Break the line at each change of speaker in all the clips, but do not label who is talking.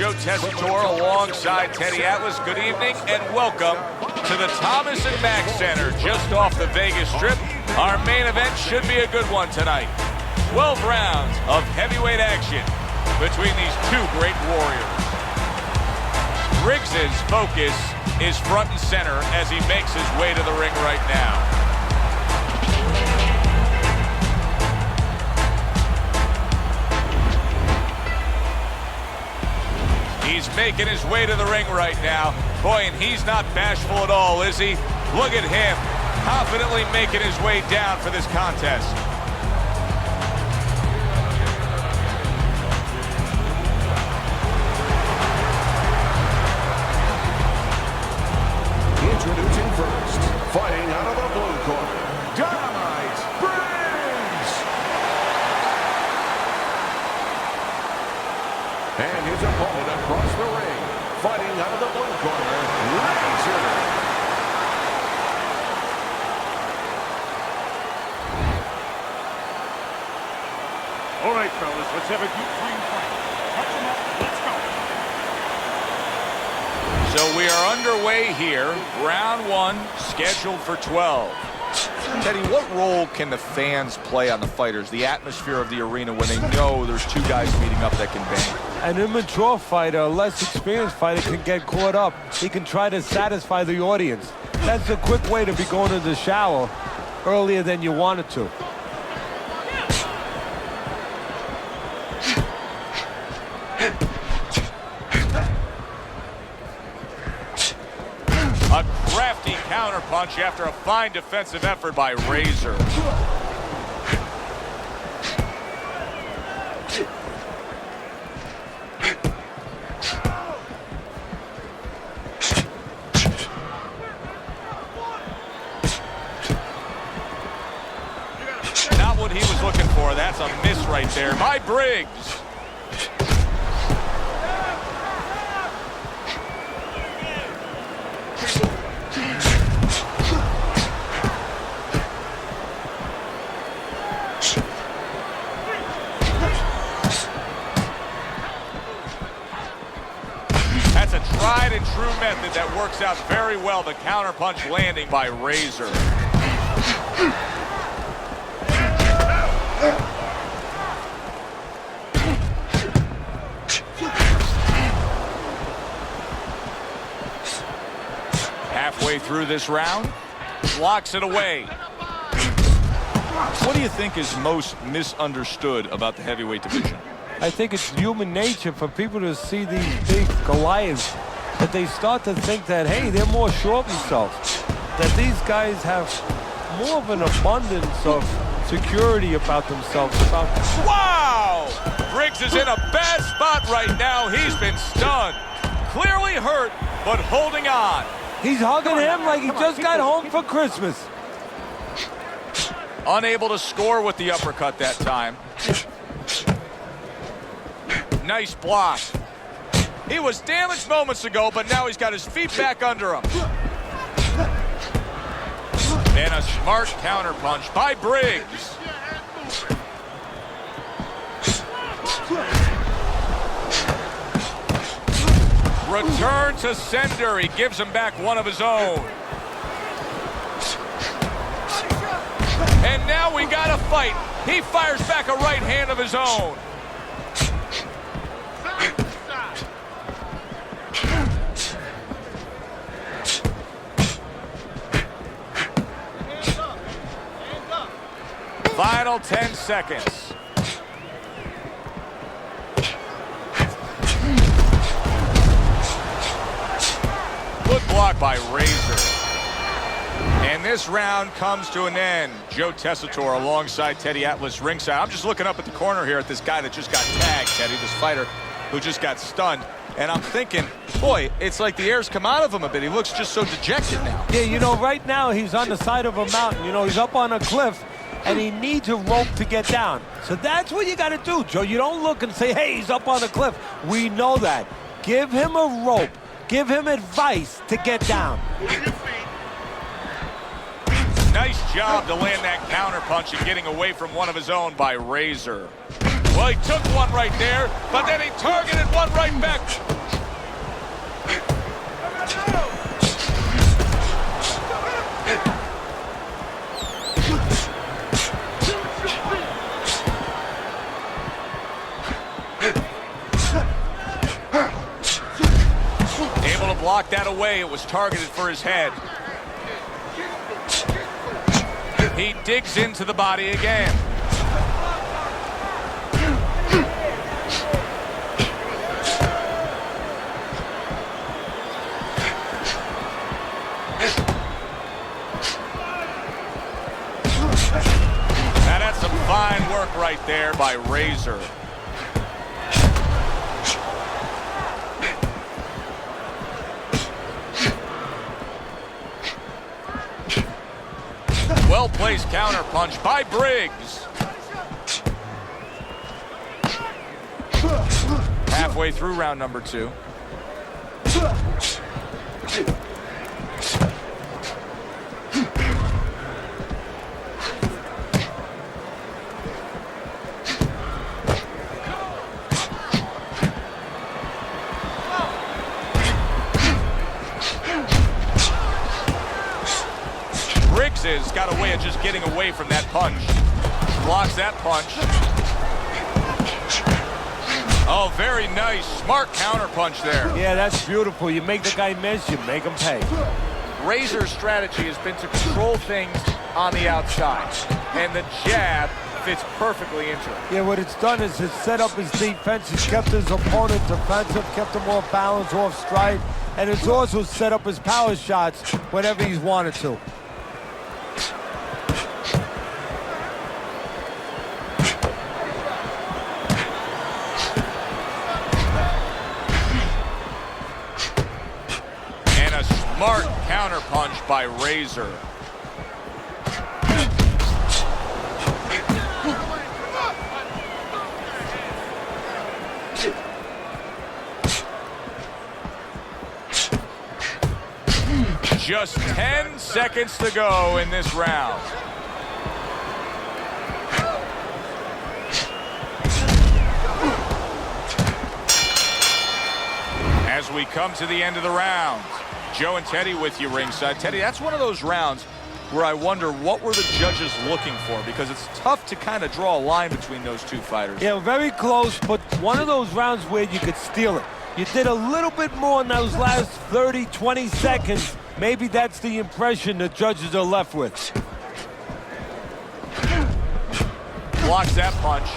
Joe Tessitore alongside Teddy Atlas. Good evening and welcome to the Thomas and Mack Center just off the Vegas Strip. Our main event should be a good one tonight. 12 rounds of heavyweight action between these two great warriors. Briggs' focus is front and center as he makes his way to the ring right now. He's making his way to the ring right now. Boy, and he's not bashful at all, is he? Look at him, confidently making his way down for this contest.
Introducing first, fighting out of the blue corner, Donovan Briggs. And his opponent across the ring, fighting out of the blue corner, Razor.
All right, fellas, let's have a deep clean fight. Touch them up, let's go.
So we are underway here. Round one, scheduled for 12. Teddy, what role can the fans play on the fighters, the atmosphere of the arena when they know there's two guys meeting up that can bang?
An immature fighter, a less experienced fighter can get caught up. He can try to satisfy the audience. That's a quick way to be going to the shower earlier than you wanted to.
A crafty counterpunch after a fine defensive effort by Razor. Not what he was looking for. That's a miss right there by Briggs. That's a tried and true method that works out very well. The counterpunch landing by Razor. Halfway through this round, blocks it away. What do you think is most misunderstood about the heavyweight division?
I think it's human nature for people to see these big Goliaths, that they start to think that, hey, they're more sure of themselves, that these guys have more of an abundance of security about themselves.
Wow! Briggs is in a bad spot right now. He's been stunned. Clearly hurt, but holding on.
He's hugging him like he just got home for Christmas.
Unable to score with the uppercut that time. Nice block. He was damaged moments ago, but now he's got his feet back under him. And a smart counterpunch by Briggs. Return to sender. He gives him back one of his own. And now we got a fight. He fires back a right hand of his own. Final 10 seconds. Good block by Razor. And this round comes to an end. Joe Tessitore alongside Teddy Atlas ringside. I'm just looking up at the corner here at this guy that just got tagged, Teddy, this fighter who just got stunned. And I'm thinking, boy, it's like the air's come out of him a bit. He looks just so dejected now.
Yeah, you know, right now he's on the side of a mountain. You know, he's up on a cliff, and he needs a rope to get down. So that's what you got to do, Joe. You don't look and say, hey, he's up on a cliff. We know that. Give him a rope. Give him advice to get down.
Nice job to land that counterpunch and getting away from one of his own by Razor. Well, he took one right there, but then he targeted one right back. blocked that away. It was targeted for his head. He digs into the body again. Now that's some fine work right there by Razor. Well-placed counter punch by Briggs. Halfway through round number 2. Briggs has got a way of just getting away from that punch. Blocks that punch. Oh, very nice. Smart counter punch there.
Yeah, that's beautiful. You make the guy miss, you make him pay.
Razor's strategy has been to control things on the outside, and the jab fits perfectly into it.
Yeah, what it's done is it's set up his defense. It's kept his opponent defensive, kept him off balance, off stride, and it's also set up his power shots whenever he's wanted to.
Smart counter punch by Razor. Just 10 seconds to go in this round. As we come to the end of the round, Joe and Teddy with you ringside. Teddy, that's one of those rounds where I wonder what were the judges looking for, because it's tough to kind of draw a line between those two fighters.
Yeah, very close, but one of those rounds where you could steal it. You did a little bit more in those last 30, 20 seconds. Maybe that's the impression the judges are left with.
Blocks that punch.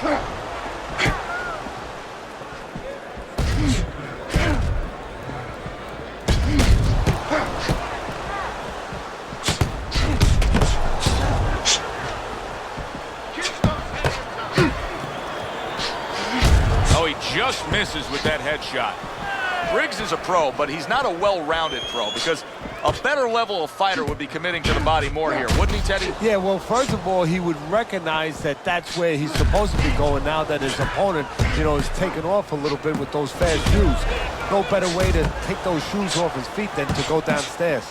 Just misses with that headshot. Briggs is a pro, but he's not a well-rounded pro, because a better level of fighter would be committing to the body more here, wouldn't he, Teddy?
Yeah, well, first of all, he would recognize that that's where he's supposed to be going now that his opponent, is taken off a little bit with those fast shoes. No better way to take those shoes off his feet than to go downstairs.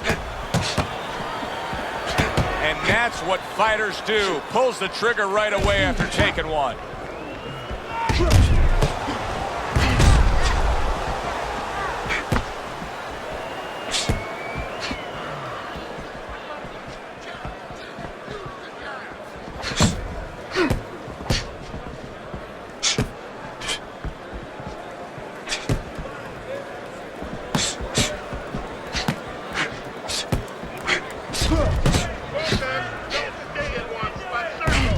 And that's what fighters do. Pulls the trigger right away after taking one.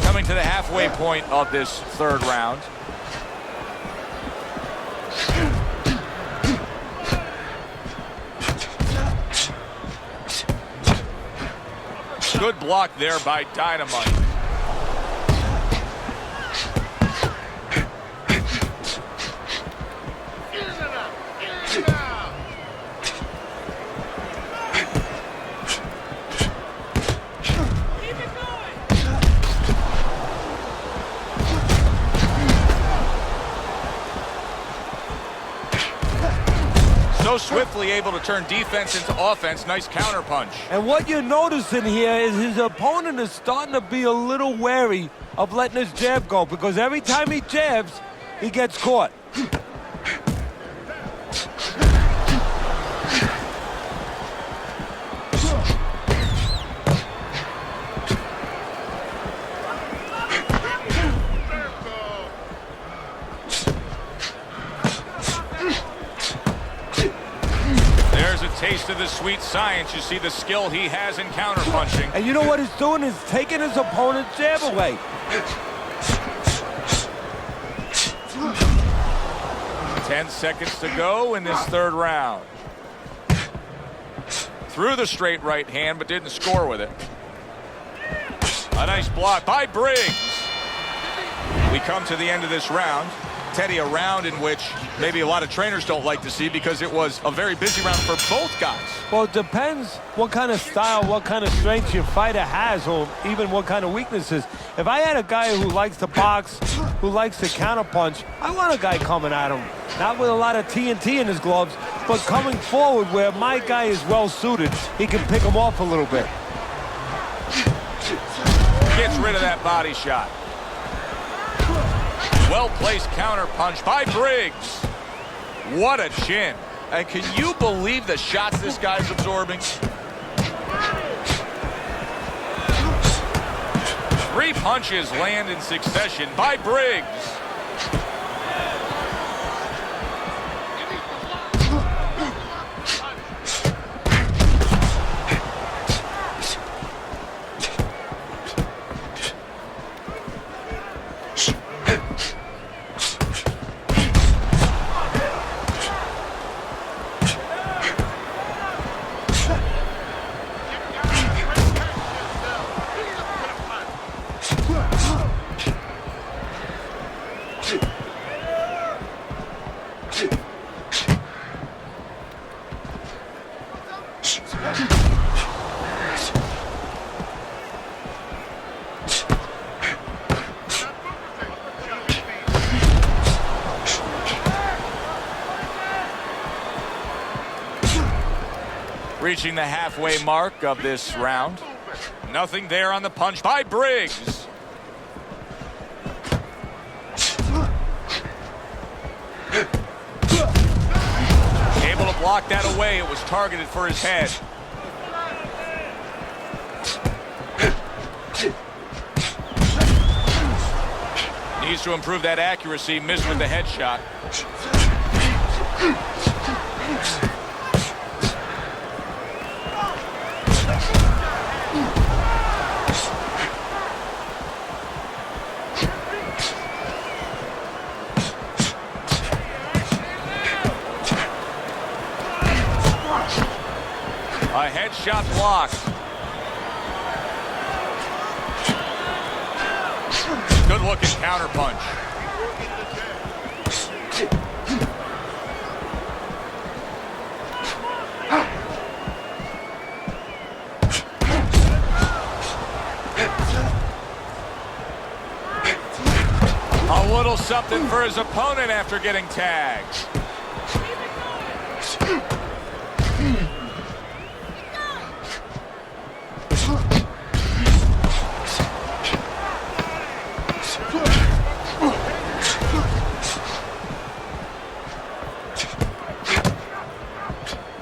Coming to the halfway point of this third round. Good block there by Dynamite. So swiftly able to turn defense into offense. Nice counter punch.
And what you're noticing here is his opponent is starting to be a little wary of letting his jab go, because every time he jabs, he gets caught.
taste of the sweet science. You see the skill he has in counterpunching.
And you know what he's doing? He's taking his opponent's jab away.
10 seconds to go in this third round. Threw the straight right hand, but didn't score with it. A nice block by Briggs. We come to the end of this round. Teddy, a round in which maybe a lot of trainers don't like to see because it was a very busy round for both guys.
Well, it depends what kind of style, what kind of strength your fighter has, or even what kind of weaknesses. If I had a guy who likes to box, who likes to counterpunch, I want a guy coming at him. Not with a lot of TNT in his gloves, but coming forward where my guy is well suited. He can pick him off a little bit.
Gets rid of that body shot. Well-placed counterpunch by Briggs. What a chin. And can you believe the shots this guy's absorbing? 3 punches land in succession by Briggs. Reaching the halfway mark of this round. Nothing there on the punch by Briggs. Able to block that away. It was targeted for his head. Needs to improve that accuracy. Missed with the headshot. A headshot blocked. Good looking counterpunch. A little something for his opponent after getting tagged.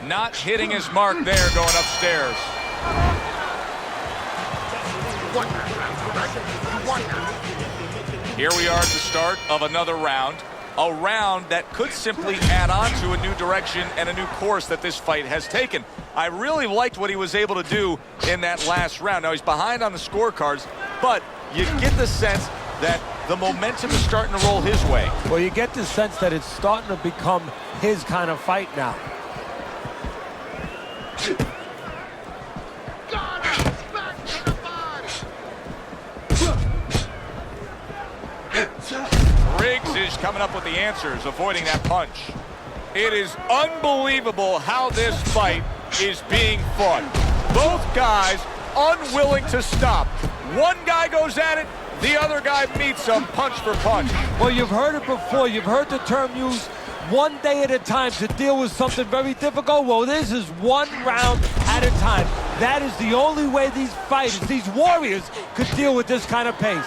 Not hitting his mark there going upstairs. Here we are at the start of another round. A round that could simply add on to a new direction and a new course that this fight has taken. I really liked what he was able to do in that last round. Now he's behind on the scorecards, but you get the sense that the momentum is starting to roll his way.
Well, you get the sense that it's starting to become his kind of fight now.
Briggs is coming up with the answers, avoiding that punch. It is unbelievable how this fight is being fought. Both guys unwilling to stop. One guy goes at it, the other guy meets him punch for punch.
Well, you've heard it before. You've heard the term used, one day at a time to deal with something very difficult. Well, this is one round at a time. That is the only way these fighters, these warriors, could deal with this kind of pace.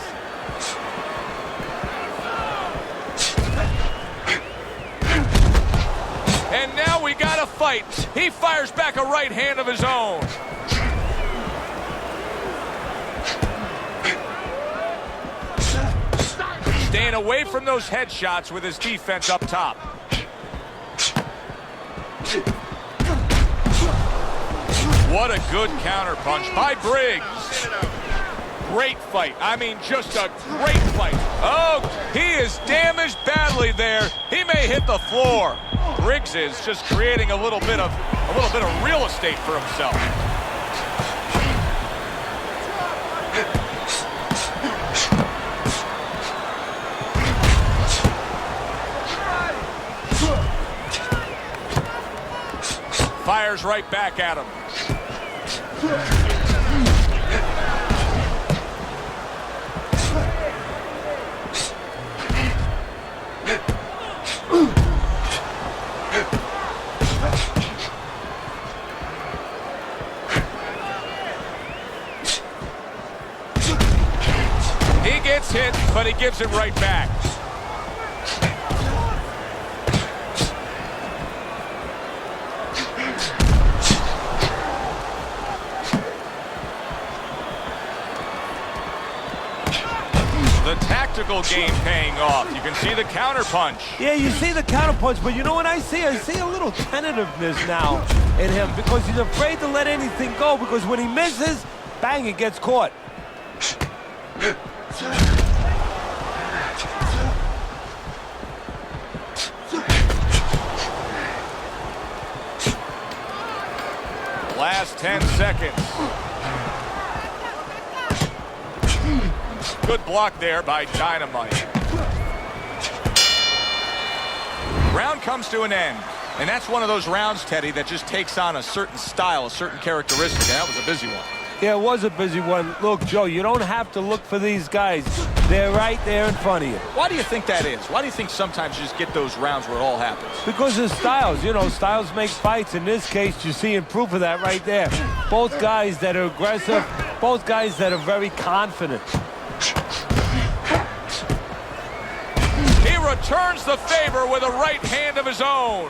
And now we got a fight. He fires back a right hand of his own. Staying away from those headshots with his defense up top. What a good counter punch by Briggs. Great fight. I mean, just a great fight. Oh, he is damaged badly there. He may hit the floor. Briggs is just creating a little bit of real estate for himself. Fires right back at him. He gets hit, but he gives it right back. The tactical game paying off. You can see the counter punch.
Yeah, you see the counter punch, but you know what I see? I see a little tentativeness now in him because he's afraid to let anything go because when he misses, bang, it gets caught.
Last 10 seconds. Good block there by Dynamite. Round comes to an end. And that's one of those rounds, Teddy, that just takes on a certain style, a certain characteristic. And that was a busy one.
Yeah, it was a busy one. Look, Joe, you don't have to look for these guys. They're right there in front of you.
Why do you think that is? Why do you think sometimes you just get those rounds where it all happens?
Because of styles. You know, styles make fights. In this case, you're seeing proof of that right there. Both guys that are aggressive, both guys that are very confident.
He returns the favor with a right hand of his own.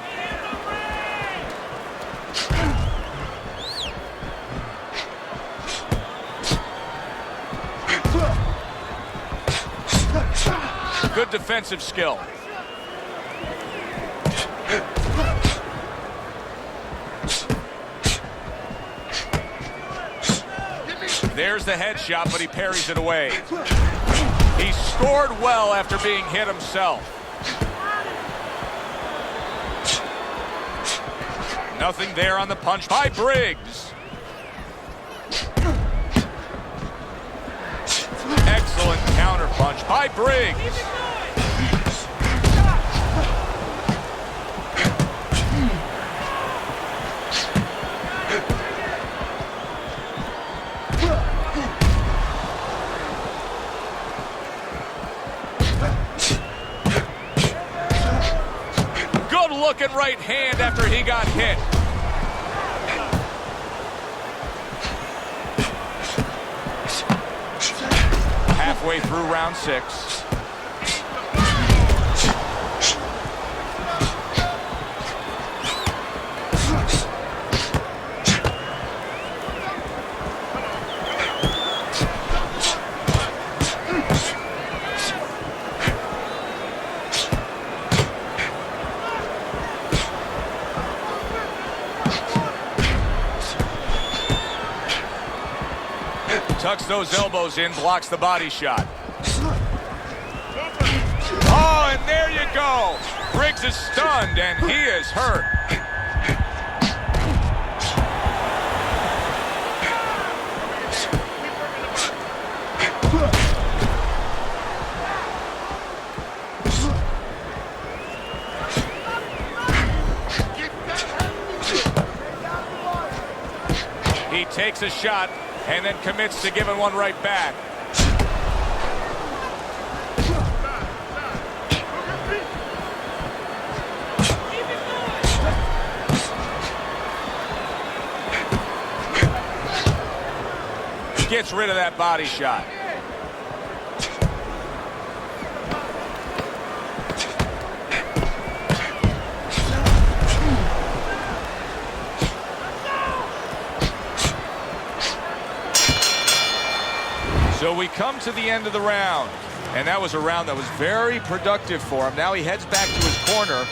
Good defensive skill. There's the headshot, but he parries it away. He scored well after being hit himself. Nothing there on the punch by Briggs. Excellent counter punch by Briggs. Good looking right hand after he got hit. Halfway through round 6. Tucks those elbows in, blocks the body shot. Oh, and there you go. Briggs is stunned, and he is hurt. He takes a shot and then commits to giving one right back. Gets rid of that body shot. So we come to the end of the round, and that was a round that was very productive for him. Now he heads back to his corner,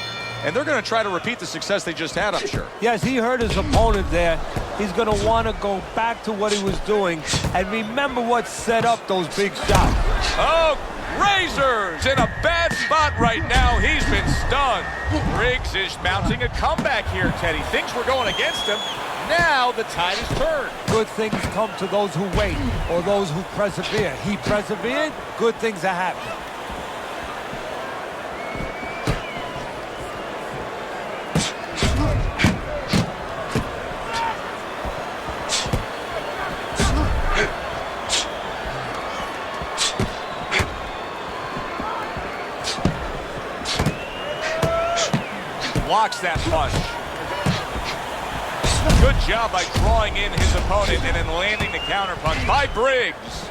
and they're going to try to repeat the success they just had, I'm sure.
Yes, he hurt his opponent there. He's going to want to go back to what he was doing and remember what set up those big shots.
Oh, Razor's in a bad spot right now. He's been stunned. Briggs is mounting a comeback here, Teddy. Things were going against him. Now the tide is turned.
Good things come to those who wait or those who persevere. He persevered, good things are happening.
Blocks that punch. Good job by drawing in his opponent and then landing the counterpunch by Briggs.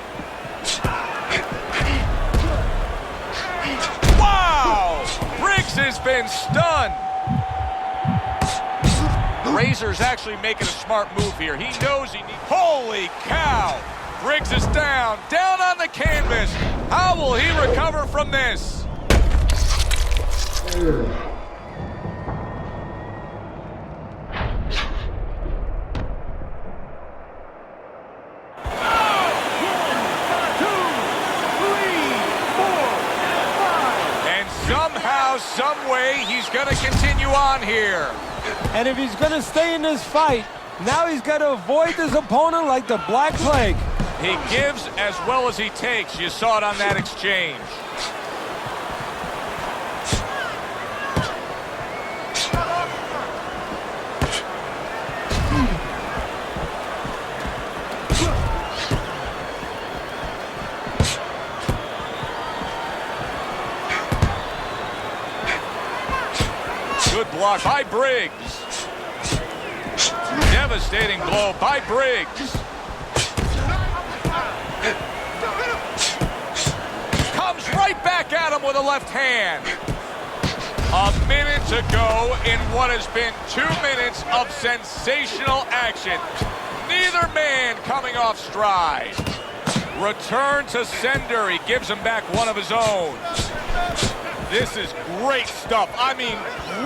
Wow! Briggs has been stunned. Razor's actually making a smart move here. He knows he needs... Holy cow! Briggs is down on the canvas. How will he recover from this? Some way he's going to continue on here.
And if he's going to stay in this fight, now he's got to avoid his opponent like the Black Plague.
He gives as well as he takes. You saw it on that exchange. Good block by Briggs. Devastating blow by Briggs. Comes right back at him with a left hand. A minute to go in what has been 2 minutes of sensational action. Neither man coming off stride. Return to sender. He gives him back one of his own. This is great stuff. I mean,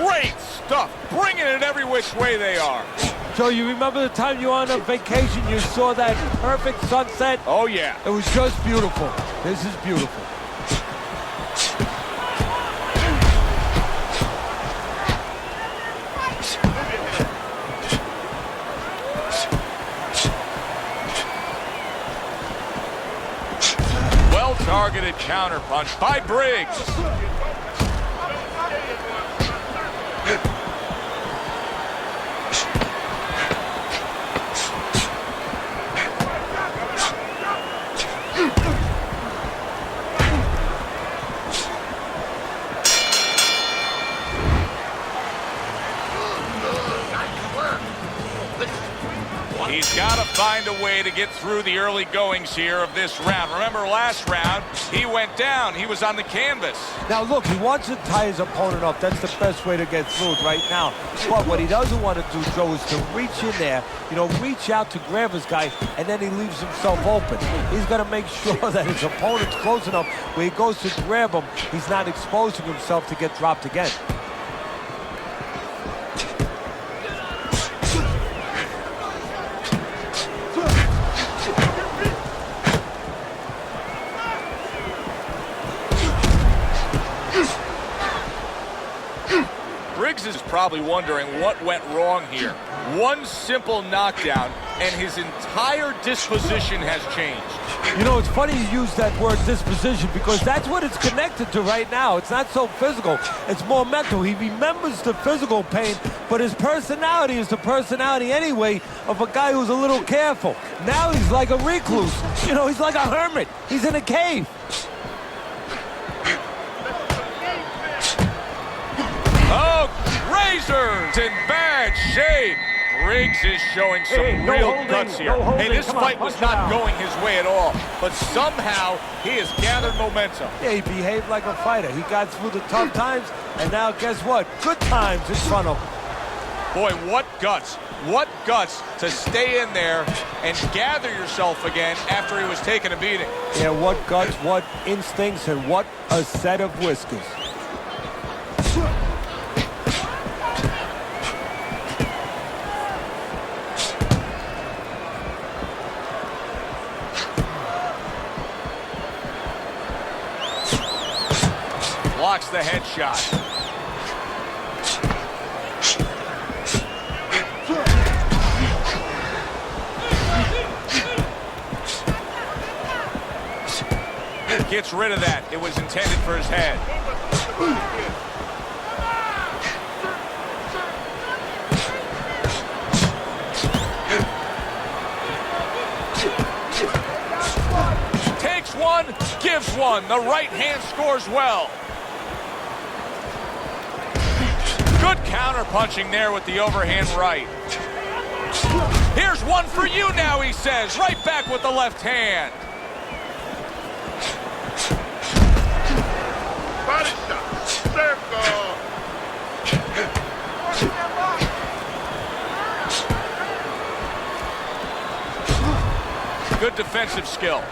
great stuff. Bringing it every which way they are.
So you remember the time you were on a vacation, you saw that perfect sunset?
Oh, yeah.
It was just beautiful. This is beautiful.
Well-targeted counterpunch by Briggs. He's got to find a way to get through the early goings here of this round. Remember last round, he went down. He was on the canvas.
Now look, he wants to tie his opponent up. That's the best way to get through it right now. But what he doesn't want to do, Joe, is to reach in there, reach out to grab his guy, and then he leaves himself open. He's got to make sure that his opponent's close enough where he goes to grab him, he's not exposing himself to get dropped again.
Briggs is probably wondering what went wrong here. One simple knockdown, and his entire disposition has changed.
It's funny you use that word disposition because that's what it's connected to right now. It's not so physical. It's more mental. He remembers the physical pain, but his personality is the personality anyway of a guy who's a little careful. Now he's like a recluse. He's like a hermit. He's in a cave.
Oh, Razor's in bad shape. Briggs is showing some real guts here. Hey, this fight was not going his way at all, but somehow he has gathered momentum.
Yeah, he behaved like a fighter. He got through the tough times, and now guess what? Good times in front of him.
Boy, what guts. What guts to stay in there and gather yourself again after he was taking a beating.
Yeah, what guts, what instincts, and what a set of whiskers.
makes the headshot. Gets rid of that. It was intended for his head. Takes one, gives one. The right hand scores well. Good counter punching there with the overhand right. Here's one for you now, he says. Right back with the left hand.
Body shot. Circle.
Good defensive skill.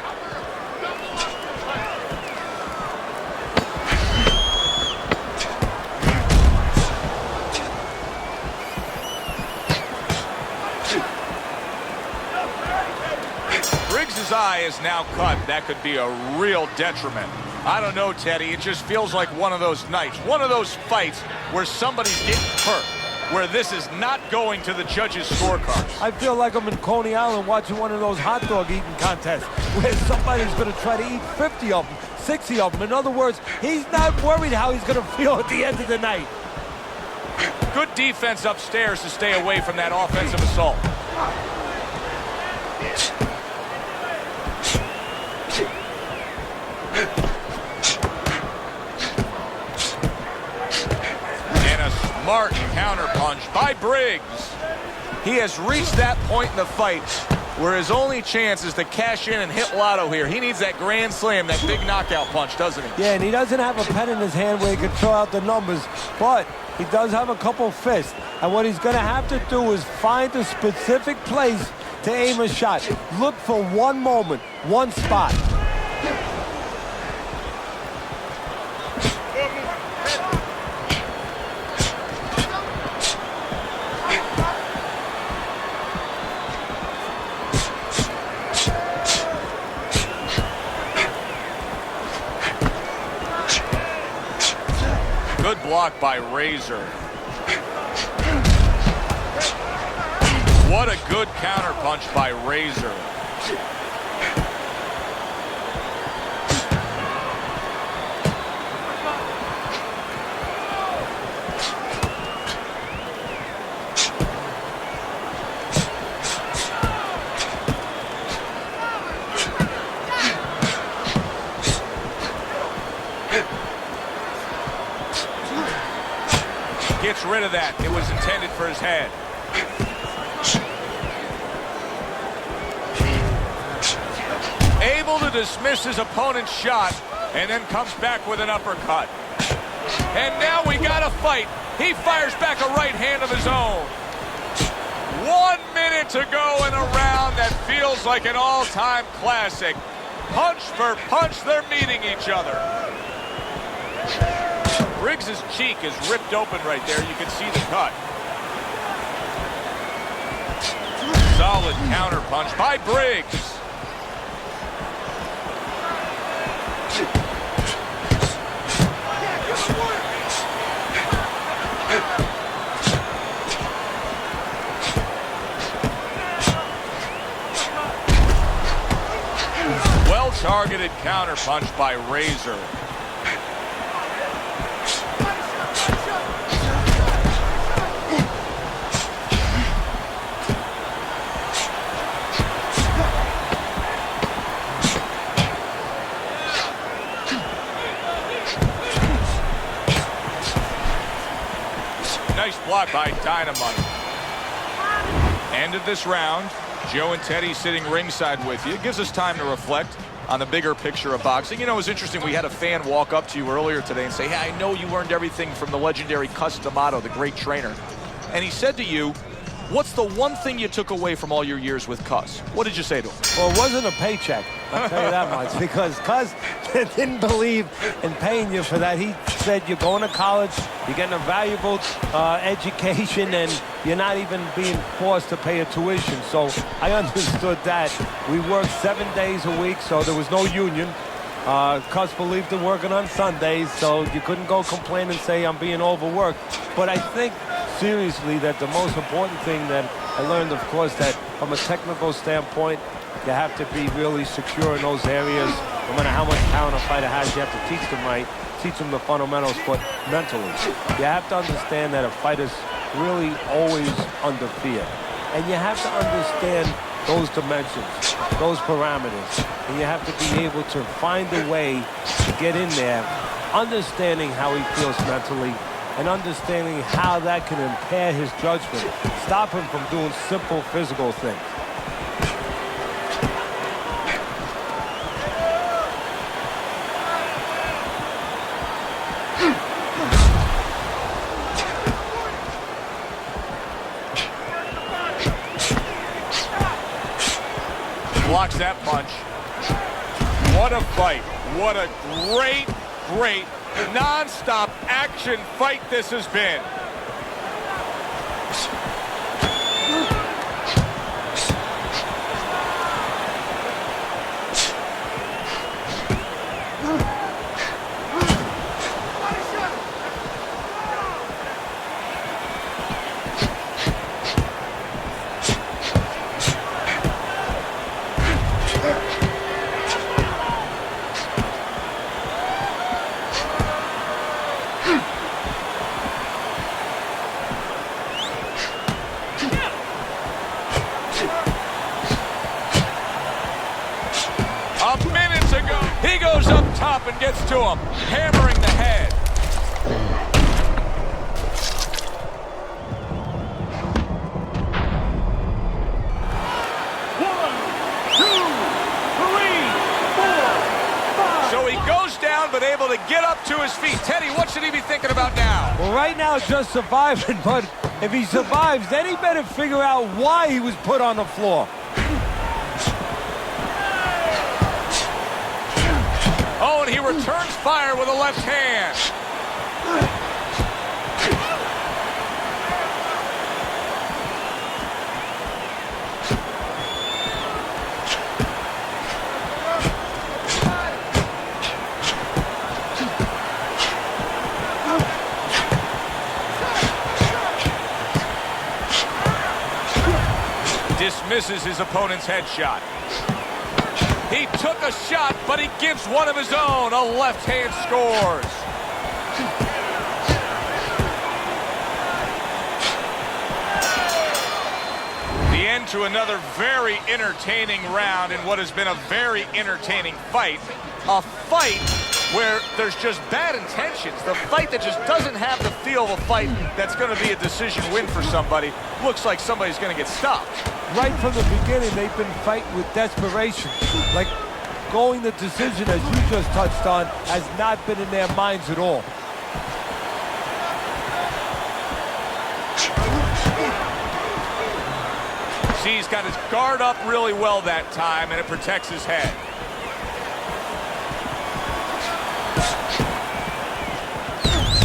Briggs' eye is now cut. That could be a real detriment. I don't know, Teddy. It just feels like one of those nights, one of those fights where somebody's getting hurt, where this is not going to the judges' scorecards.
I feel like I'm in Coney Island watching one of those hot dog eating contests where somebody's going to try to eat 50 of them, 60 of them. In other words, he's not worried how he's going to feel at the end of the night.
Good defense upstairs to stay away from that offensive assault. Smart counter punch by Briggs. He has reached that point in the fight where his only chance is to cash in and hit lotto here. He needs that grand slam, that big knockout punch, doesn't he?
Yeah, and he doesn't have a pen in his hand where he can throw out the numbers, but he does have a couple fists. And what he's going to have to do is find a specific place to aim a shot. Look for one moment, one spot.
Good block by Razor. What a good counter punch by Razor. Gets rid of that. It was intended for his head. Able to dismiss his opponent's shot and then comes back with an uppercut. And now we got a fight. He fires back a right hand of his own. 1 minute to go in a round that feels like an all-time classic. Punch for punch, they're meeting each other. Briggs' cheek is ripped open right there. You can see the cut. Solid counter punch by Briggs. Well-targeted counter punch by Razor. Nice block by Dynamite. End of this round. Joe and Teddy sitting ringside with you. It gives us time to reflect on the bigger picture of boxing. You know, it was interesting. We had a fan walk up to you earlier today and say, hey, I know you learned everything from the legendary Cus D'Amato, the great trainer. And he said to you, what's the one thing you took away from all your years with Cus? What did you say to him?
Well, it wasn't a paycheck, I'll tell you that much, because Cus didn't believe in paying you for that. He said you're going to college, you're getting a valuable education, and you're not even being forced to pay a tuition. So I understood that. We worked 7 days a week, so there was no union. Cuss believed in working on Sundays, so you couldn't go complain and say I'm being overworked. But I think, seriously, that the most important thing that I learned, of course, that from a technical standpoint, you have to be really secure in those areas. No matter how much talent a fighter has, you have to teach them right, teach them the fundamentals, but mentally. You have to understand that a fighter's really always under fear. And you have to understand those dimensions, those parameters. And you have to be able to find a way to get in there, understanding how he feels mentally, and understanding how that can impair his judgment, stop him from doing simple physical things.
Blocks that punch. What a fight. What a great, great, non-stop action fight this has been. He goes up top and gets to him, hammering the head.
One, two, three, four, five.
So he goes down, but able to get up to his feet. Teddy, what should he be thinking about now?
Well, right now, just surviving, but if he survives, then he better figure out why he was put on the floor.
Oh, and he returns fire with a left hand. Dismisses his opponent's headshot. He took a shot, but he gives one of his own. A left hand scores. The end to another very entertaining round in what has been a very entertaining fight. A fight where there's just bad intentions. The fight that just doesn't have the feel of a fight that's going to be a decision win for somebody. Looks like somebody's going to get stopped.
Right from the beginning, they've been fighting with desperation. Like going the decision, as you just touched on, has not been in their minds at all.
See, he's got his guard up really well that time, and it protects his head.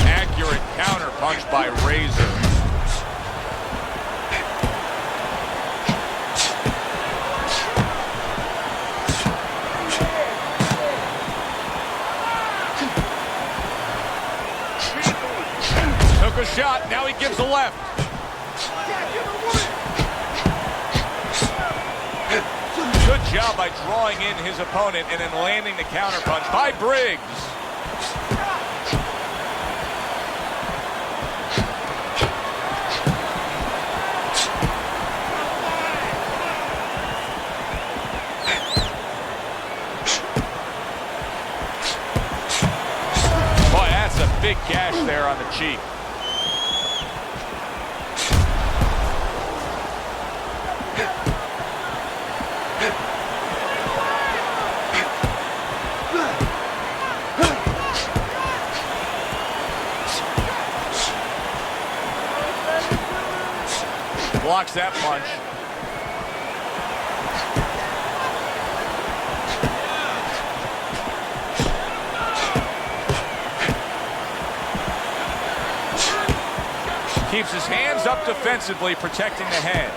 Accurate counter punch by Razor. Took a shot, now he gives a left. Good job by drawing in his opponent and then landing the counter punch by Briggs. Boy, that's a big gash there on the cheek. Blocks that punch. Keeps his hands up defensively, protecting the head.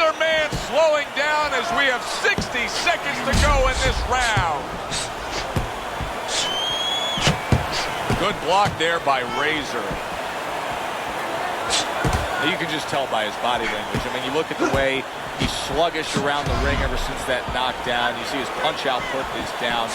Neither man slowing down as we have 60 seconds to go in this round. Good block there by Razor. You can just tell by his body language. I mean, you look at the way he's sluggish around the ring ever since that knockdown. You see his punch output is down.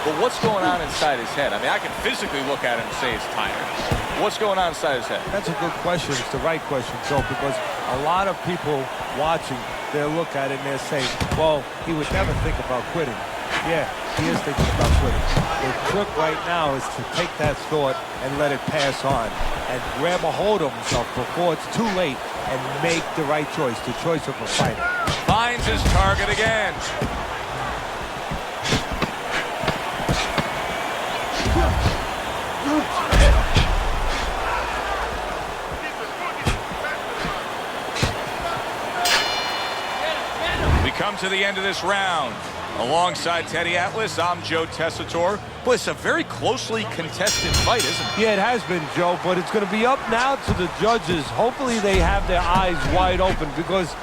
But what's going on inside his head? I mean, I can physically look at him and say he's tired. What's going on inside his head?
That's a good question. It's the right question, Joe, because a lot of people watching, they'll look at it and they'll say, well, he would never think about quitting. Yeah, he is thinking about quitting. The trick right now is to take that thought and let it pass on and grab a hold of himself before it's too late and make the right choice, the choice of a fighter.
Finds his target again. We come to the end of this round. Alongside Teddy Atlas, I'm Joe Tessitore. Boy, it's a very closely contested fight, isn't it?
Yeah, it has been, Joe, but it's going to be up now to the judges. Hopefully they have their eyes wide open because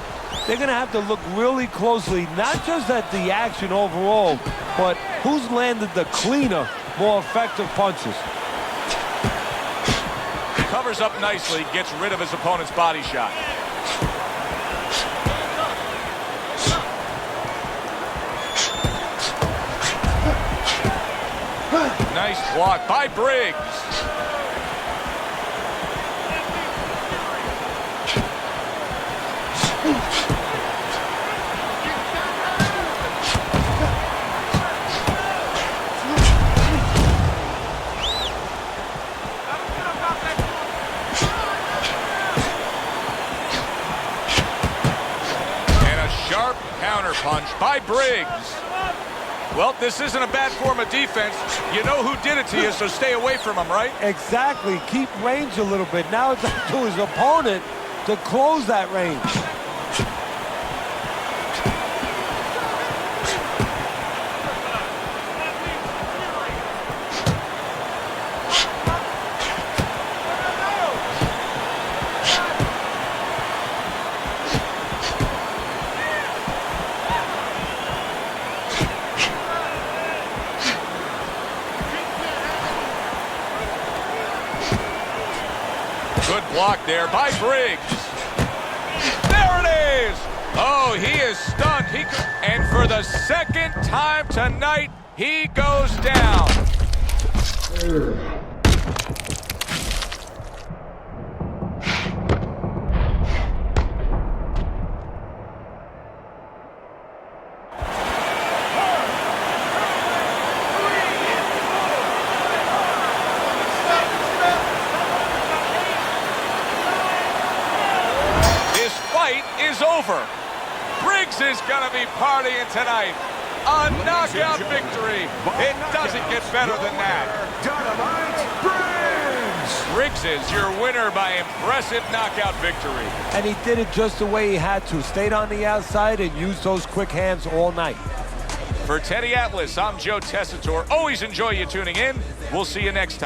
they're going to have to look really closely, not just at the action overall, but who's landed the cleaner, more effective punches.
Covers up nicely, gets rid of his opponent's body shot. Nice block by Briggs. And a sharp counterpunch by Briggs. Well, this isn't a bad form of defense. You know who did it to you, so stay away from him, right?
Exactly. Keep range a little bit. Now it's up to his opponent to close that range.
Good block there by Briggs. There it is! Oh, he is stunned. And for the second time tonight, he goes down. Is over. Briggs is gonna be partying tonight. A knockout victory. It doesn't get better than that.
Dynamite Briggs!
Briggs is your winner by impressive knockout victory.
And he did it just the way he had to. Stayed on the outside and used those quick hands all night.
For Teddy Atlas, I'm Joe Tessitore. Always enjoy you tuning in. We'll see you next time.